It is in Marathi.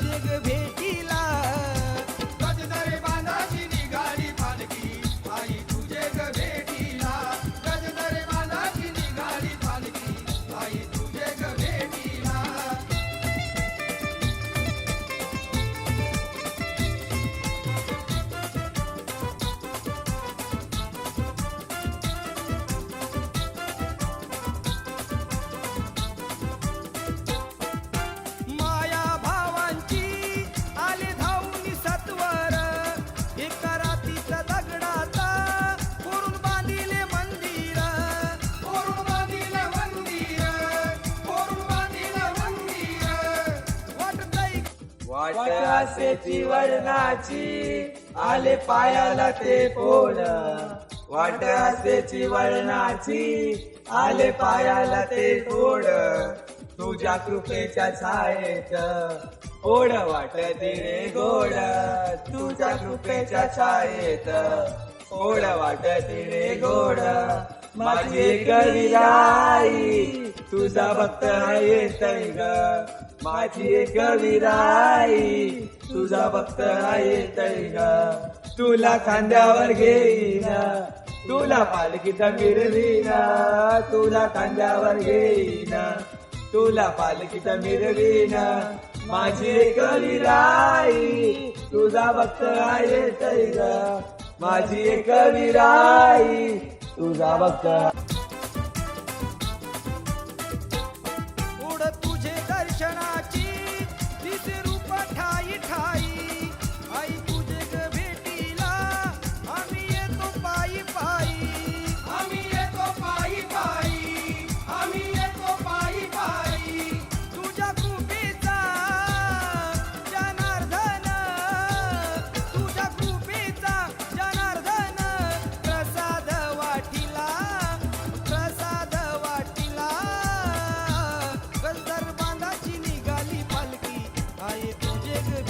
तुझे ग भेटीला. गजदरे बांधाची निघाली पालखी आई तुझे ग भेटीला. गजदरे बांधाची निघाली पालखी आई तुझे ग भेटीला. माया भावांची आले धावून सत्वर. एका रातीच्या दगडाचा कोरून बांधिले मंदिर. कोरून बांधिलं मंदिर, कोरून बांधिलं मंदिर. वाटतंय वाट असेची वर्णाची आले पायाला ते पोळ. वाट असेची वर्णाची आले पायाला ते पोळ. तुझ्या कृपेच्या छायेत ओढ वाटती रे गोड. तुझ्या कृपेच्या छायेत ओढ वाटती रे गोड. माझी एक विराई तुझा भक्त येतय ग. माझी एक विराई तुझा भक्त येतय ग. तुला खांद्यावर घेईन तुला पालखीत मिरवीन. तुला खांद्यावर घेईन तुला पालखीत मिरवीन. माझी एक विराई तुझा भक्त येतय ग. माझी एक विराई तुझा भक्त. ओढ तुझे दर्शनाची दिसे रूप ठाई ठाई. आई तुझे ग भेटीला आम्ही येतो पायी पायी. आम्ही येतो पायी पायी, आम्ही येतो पायी पायी. तुझ्या कृपेचा जनार्दन, तुझ्या कृपेचा जनार्दन. प्रसाद वाटिला, प्रसाद वाटिला. गजर बांधाची निघाली पालखी आहे तुझे ग